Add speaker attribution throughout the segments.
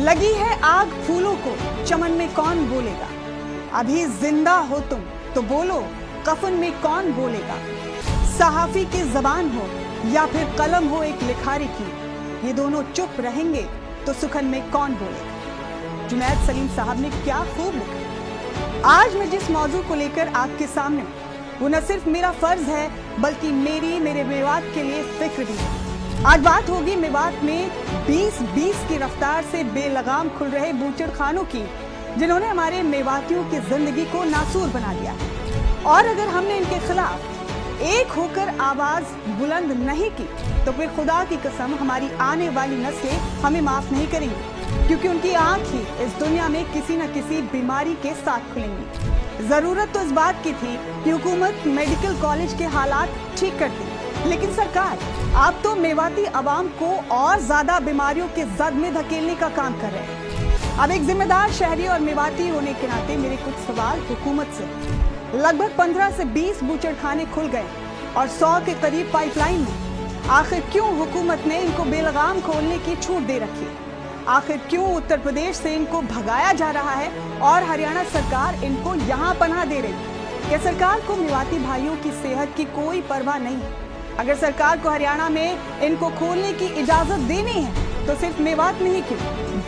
Speaker 1: लगी है आग फूलों को, चमन में कौन बोलेगा। अभी जिंदा हो तुम तो बोलो, कफन में कौन बोलेगा। सहाफी की जबान हो या फिर कलम हो एक लिखारी की, ये दोनों चुप रहेंगे तो सुखन में कौन बोलेगा। जुनैद सलीम साहब ने क्या खूब लिखा। आज मैं जिस मौजू को लेकर आपके सामने, वो न सिर्फ मेरा फर्ज है बल्कि मेरे मेवात के लिए फिक्र भी है। आज बात होगी मेवात में 20-20 की रफ्तार से बेलगाम खुल रहे बूचड़ खानों की, जिन्होंने हमारे मेवातियों की जिंदगी को नासूर बना दिया। और अगर हमने इनके खिलाफ एक होकर आवाज बुलंद नहीं की तो फिर खुदा की कसम हमारी आने वाली नस्लें हमें माफ नहीं करेंगी, क्योंकि उनकी आंख ही इस दुनिया में किसी न किसी बीमारी के साथ खुलेंगी। जरूरत तो इस बात की थी कि हुकूमत मेडिकल कॉलेज के हालात ठीक करती, लेकिन सरकार आप तो मेवाती अवाम को और ज्यादा बीमारियों के जद में धकेलने का काम कर रहे हैं। अब एक जिम्मेदार शहरी और मेवाती होने के नाते मेरे कुछ सवाल हुकूमत से। लगभग 15 से 20 बूचड़खाने खुल गए और 100 के करीब पाइपलाइन में। आखिर क्यों हुकूमत ने इनको बेलगाम खोलने की छूट दे रखी है? आखिर क्यों उत्तर प्रदेश से इनको भगाया जा रहा है और हरियाणा सरकार इनको यहाँ पनाह दे रही है? क्या सरकार को मेवाती भाइयों की सेहत की कोई परवाह नहीं है? अगर सरकार को हरियाणा में इनको खोलने की इजाजत देनी है तो सिर्फ मेवात में ही क्यों,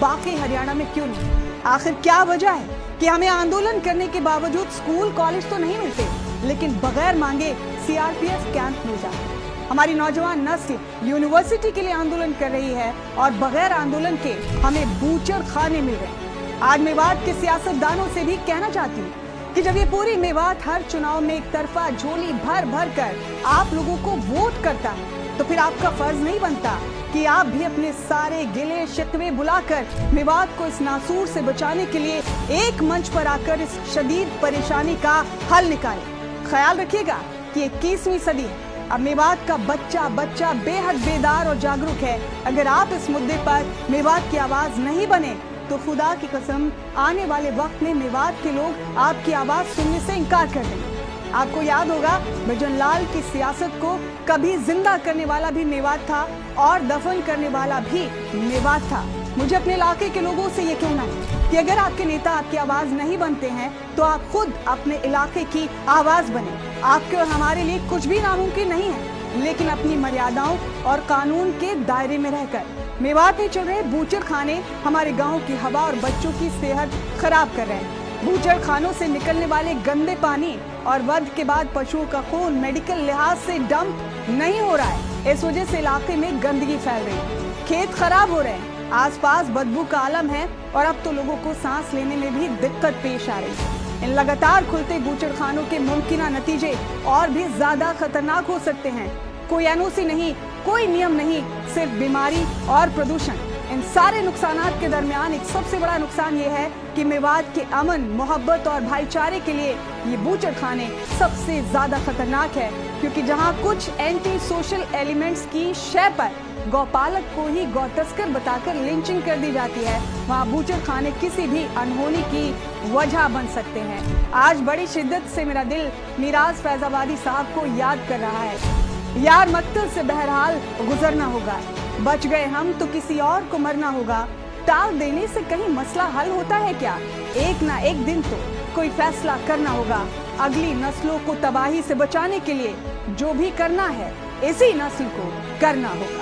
Speaker 1: बाकी हरियाणा में क्यों नहीं? आखिर क्या वजह है कि हमें आंदोलन करने के बावजूद स्कूल कॉलेज तो नहीं मिलते, लेकिन बगैर मांगे सीआरपीएफ कैंप मिल जाते हैं। हमारी नौजवान नस्ल यूनिवर्सिटी के लिए आंदोलन कर रही है और बगैर आंदोलन के हमें बूचड़ खाने मिल रहे हैं। आज मेवात के सियासतदानों से भी कहना चाहती हूँ कि जब ये पूरी मेवात हर चुनाव में एक तरफा झोली भर भर कर आप लोगों को वोट करता है, तो फिर आपका फर्ज नहीं बनता कि आप भी अपने सारे गिले शिकवे बुलाकर मेवात को इस नासूर से बचाने के लिए एक मंच पर आकर इस शदीद परेशानी का हल निकालें। ख्याल रखिएगा कि 21वीं सदी है। अब मेवात का बच्चा बच्चा बेहद बेदार और जागरूक है। अगर आप इस मुद्दे पर मेवात की आवाज नहीं बने तो खुदा की कसम आने वाले वक्त में मेवात के लोग आपकी आवाज सुनने से इनकार कर देंगे। आपको याद होगा भजन लाल की सियासत को कभी जिंदा करने वाला भी मेवात था और दफन करने वाला भी मेवात था। मुझे अपने इलाके के लोगों से ये कहना है कि अगर आपके नेता आपकी आवाज नहीं बनते हैं तो आप खुद अपने इलाके की आवाज बने। आपके और हमारे लिए कुछ भी नामुमकिन नहीं है, लेकिन अपनी मर्यादाओं और कानून के दायरे में रहकर। मेवात में चल रहे बूचड़ खाने हमारे गांव की हवा और बच्चों की सेहत खराब कर रहे हैं। बूचड़ खानों से निकलने वाले गंदे पानी और वध के बाद पशुओं का खून मेडिकल लिहाज से डंप नहीं हो रहा है। इस वजह से इलाके में गंदगी फैल रही है, खेत खराब हो रहे हैं, आसपास बदबू का आलम है और अब तो लोगों को सांस लेने में भी दिक्कत पेश आ रही है। इन लगातार खुलते बूचड़ खानों के मुमकिन नतीजे और भी ज्यादा खतरनाक हो सकते हैं। कोई एनओसी नहीं, कोई नियम नहीं, सिर्फ बीमारी और प्रदूषण। इन सारे नुकसानात के दरमियान एक सबसे बड़ा नुकसान ये है कि मेवात के अमन, मोहब्बत और भाईचारे के लिए ये बूचड़ खाने सबसे ज्यादा खतरनाक है, क्योंकि जहां कुछ एंटी सोशल एलिमेंट्स की शय पर गौपालक को ही गौ तस्कर बताकर लिंचिंग कर दी जाती है, वहाँ बूचड़ खाने किसी भी अनहोनी की वजह बन सकते हैं। आज बड़ी शिद्दत से मेरा दिल मिराज फैजाबादी साहब को याद कर रहा है। यार मकतल से बहरहाल गुजरना होगा, बच गए हम तो किसी और को मरना होगा। टाल देने से कहीं मसला हल होता है क्या? एक ना एक दिन तो कोई फैसला करना होगा। अगली नस्लों को तबाही से बचाने के लिए जो भी करना है इसी नस्ल को करना होगा।